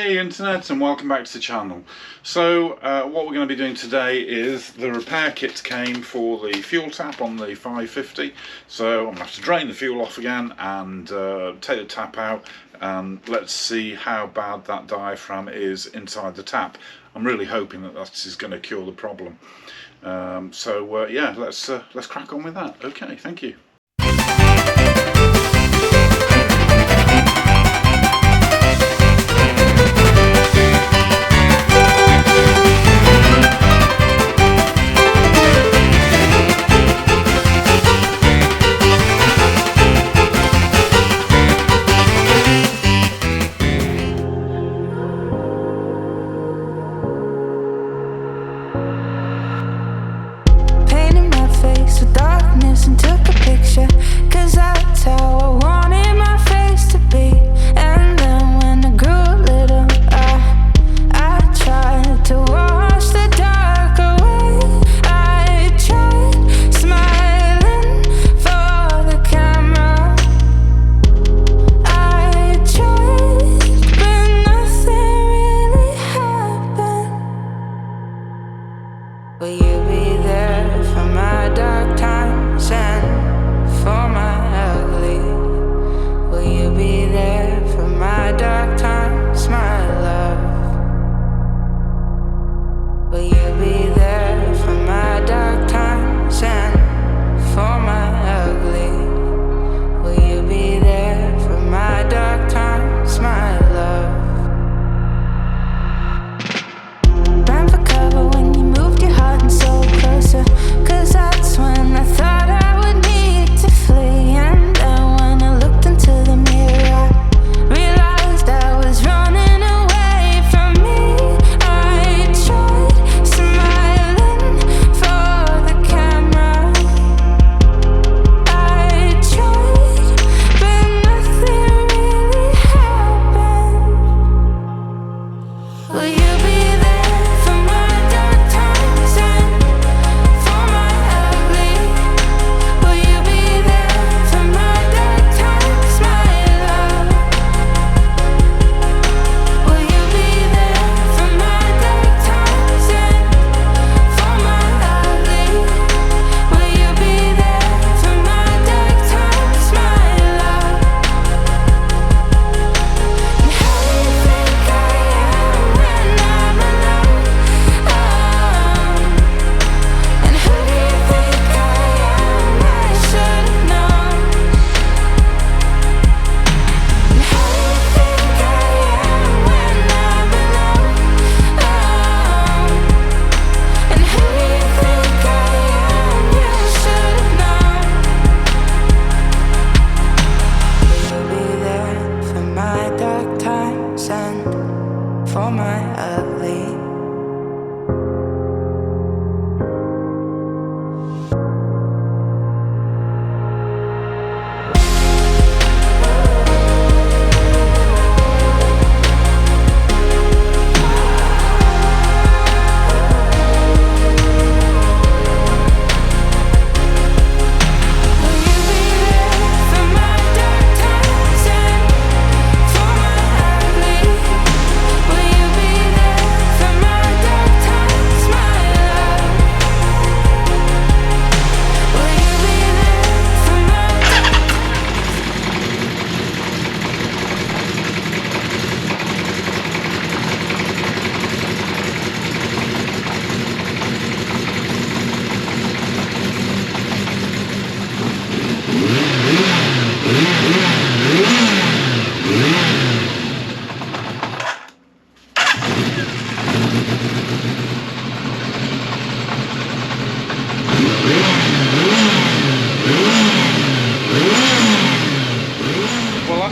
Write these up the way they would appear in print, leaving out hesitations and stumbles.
Hey internet, and welcome back to the channel. So what we're going to be doing today is the repair kit came for the fuel tap on the 550, so I'm going to have to drain the fuel off again and take the tap out, and let's see how bad that diaphragm is inside the tap. I'm really hoping that that is going to cure the problem. Yeah, let's crack on with that. Okay, thank you.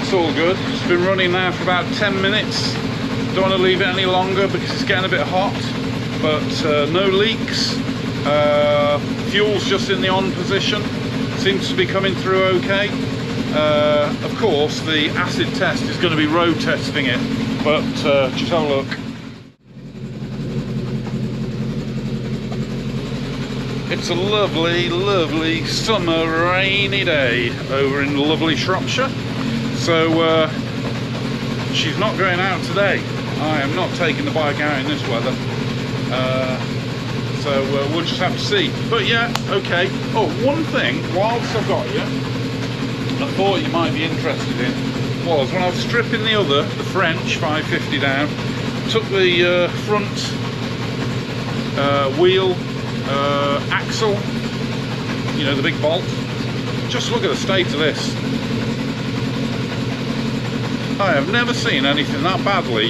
That's all good. It's been running now for about 10 minutes. Don't want to leave it any longer because it's getting a bit hot, but no leaks. Fuel's just in the on position. Seems to be coming through okay. Of course, the acid test is going to be road testing it, but just have a look. It's a lovely, lovely summer rainy day over in lovely Shropshire. So she's not going out today. I am not taking the bike out in this weather. So we'll just have to see. But yeah, okay. Oh, one thing, whilst I've got you, I thought you might be interested in, was when I was stripping the French 550 down, took the front wheel axle, you know, the big bolt. Just look at the state of this. I have never seen anything that badly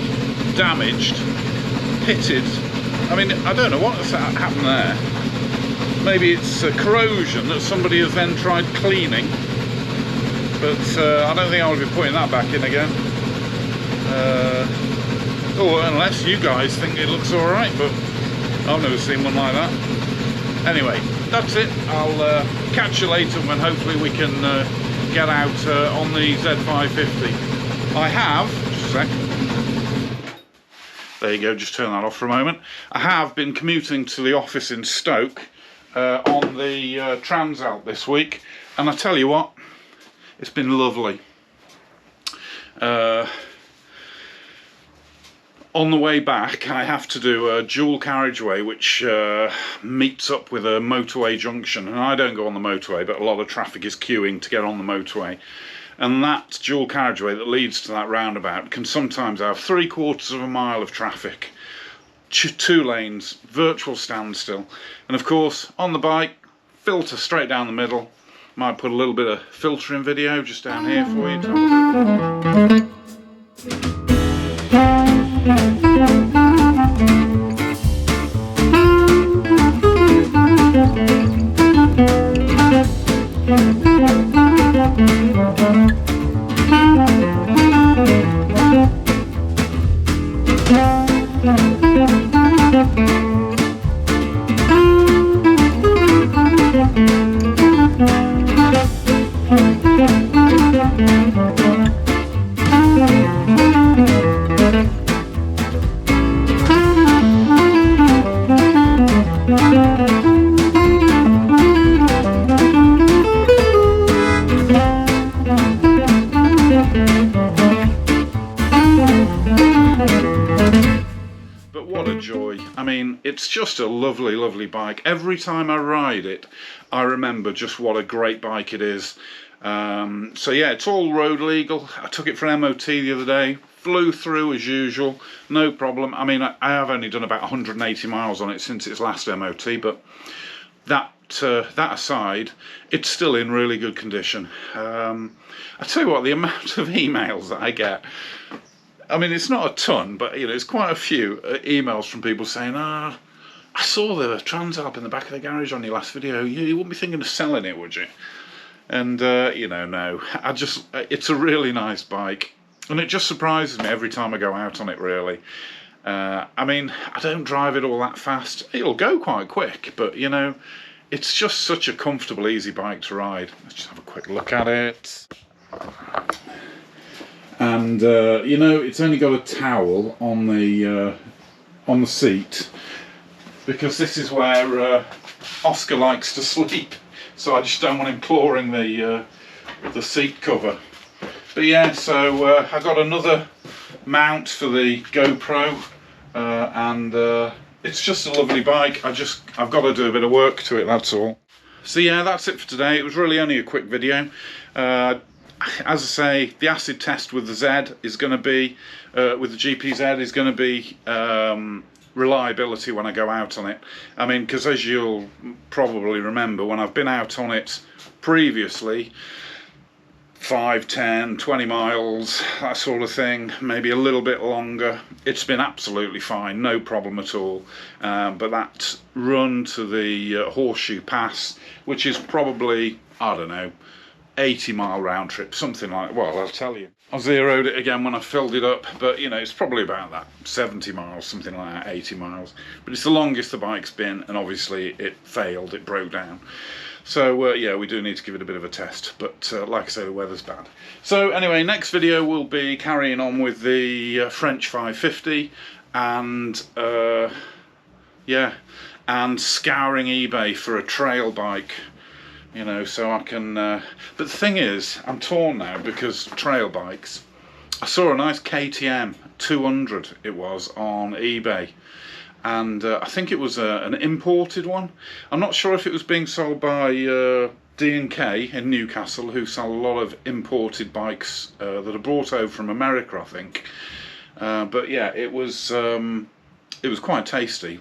damaged, pitted. I mean, I don't know what's happened there. Maybe it's corrosion that somebody has then tried cleaning, but I don't think I would be putting that back in again. Or unless you guys think it looks alright, but I've never seen one like that. Anyway, that's it. I'll catch you later when hopefully we can get out on the Z550. I have, just a sec. There you go, just turn that off for a moment. I have been commuting to the office in Stoke on the Transalp this week, and I tell you what, it's been lovely. On the way back, I have to do a dual carriageway which meets up with a motorway junction, and I don't go on the motorway, but a lot of traffic is queuing to get on the motorway. And that dual carriageway that leads to that roundabout can sometimes have 3/4 of a mile of traffic, 2 lanes, virtual standstill, and of course on the bike, filter straight down the middle. Might put a little bit of filtering video just down here for you to have a look. I mean, it's just a lovely, lovely bike. Every time I ride it, I remember just what a great bike it is. So yeah, it's all road legal. I took it for MOT the other day, flew through as usual, no problem. I mean, I have only done about 180 miles on it since its last MOT, but that aside, it's still in really good condition. I tell you what, the amount of emails that I get, I mean, it's not a ton, but you know, it's quite a few emails from people saying, I saw the Transalp in the back of the garage on your last video. You wouldn't be thinking of selling it, would you? And you know, no. It's a really nice bike, and it just surprises me every time I go out on it, really. I mean, I don't drive it all that fast. It'll go quite quick, but you know, it's just such a comfortable, easy bike to ride. Let's just have a quick look at it. And you know, it's only got a towel on the seat, because this is where Oscar likes to sleep, so I just don't want him clawing the seat cover. But yeah, so I got another mount for the GoPro, and it's just a lovely bike. I've got to do a bit of work to it, that's all. So yeah, that's it for today. It was really only a quick video. As I say, the acid test with the Z is going to be, with the GPZ, is going to be reliability when I go out on it. I mean, because as you'll probably remember, when I've been out on it previously, 5, 10, 20 miles, that sort of thing, maybe a little bit longer, it's been absolutely fine, no problem at all. But that run to the Horseshoe Pass, which is probably, I don't know, 80-mile round trip, something like, well, I'll tell you. I zeroed it again when I filled it up, but you know, it's probably about that, 70 miles, something like that, 80 miles. But it's the longest the bike's been, and obviously it failed, it broke down. So yeah, we do need to give it a bit of a test, but like I say, the weather's bad. So anyway, next video will be carrying on with the French 550, and yeah, and scouring eBay for a trail bike. You know, so I can, but the thing is, I'm torn now, because trail bikes, I saw a nice KTM 200 it was on eBay, and I think it was an imported one. I'm not sure if it was being sold by D&K in Newcastle, who sell a lot of imported bikes that are brought over from America, I think. But yeah, it was quite tasty,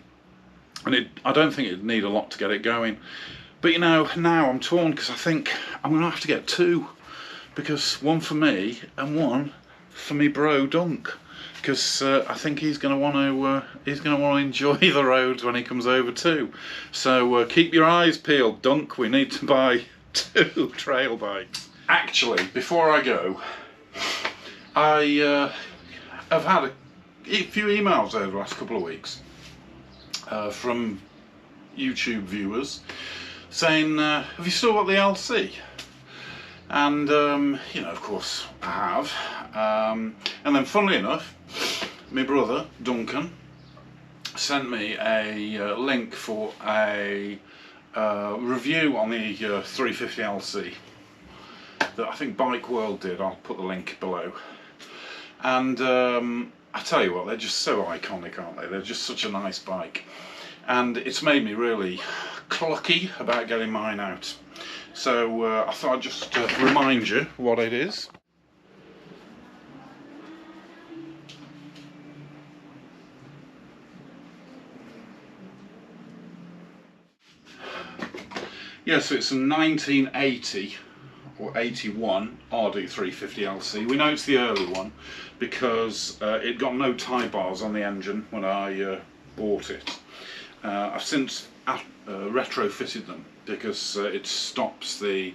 and I don't think it'd need a lot to get it going. But you know, now I'm torn because I think I'm gonna have to get two, because one for me and one for me bro Dunk, because I think he's going to want to enjoy the roads when he comes over too. So keep your eyes peeled, Dunk. We need to buy two trail bikes. Actually, before I go, I have had a few emails over the last couple of weeks from YouTube viewers saying, have you still got the LC? And you know, of course I have. And then funnily enough, my brother Duncan sent me a link for a review on the 350LC that I think Bike World did. I'll put the link below. And I tell you what, they're just so iconic, aren't they? They're just such a nice bike, and it's made me really clucky about getting mine out. So I thought I'd just remind you what it is. Yeah, so it's a 1980 or 81 RD350LC. We know it's the early one because it got no tie bars on the engine when I bought it. I've since retrofitted them because it stops the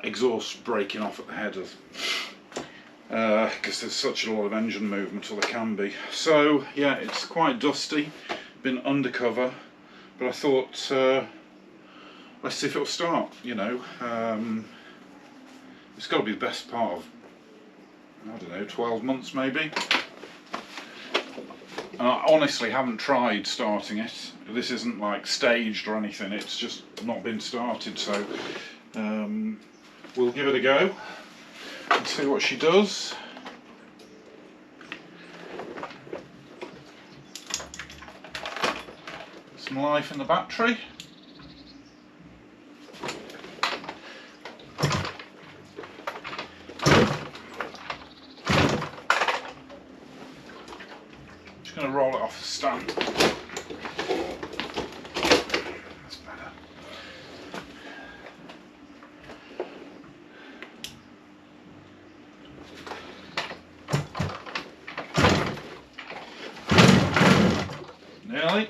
exhaust breaking off at the headers, because there's such a lot of engine movement, or there can be. So yeah, it's quite dusty, been undercover, but I thought let's see if it'll start. You know, it's got to be the best part of, I don't know, 12 months maybe. And I honestly haven't tried starting it. This isn't like staged or anything, it's just not been started. So we'll give it a go and see what she does. Some life in the battery. Going to roll it off the stand. That's better. Nearly.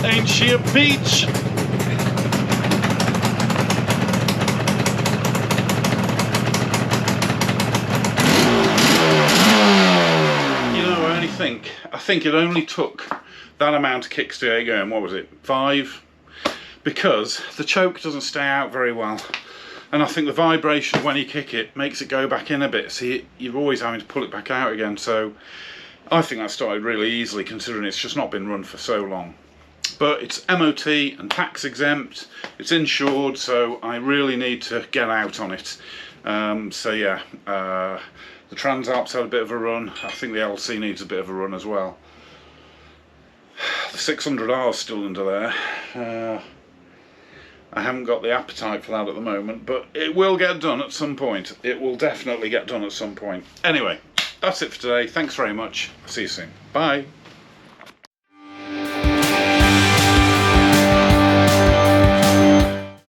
Ain't she a peach? You know, I think it only took that amount of kicksteer going, what was it, 5? Because the choke doesn't stay out very well. And I think the vibration when you kick it makes it go back in a bit, so you're always having to pull it back out again. So I think that started really easily, considering it's just not been run for so long. but it's MOT and tax exempt, it's insured, so I really need to get out on it. So yeah, the Transalp's had a bit of a run. I think the LC needs a bit of a run as well. The 600R is still under there. I haven't got the appetite for that at the moment, but it will get done at some point. It will definitely get done at some point. Anyway, that's it for today. Thanks very much. See you soon. Bye.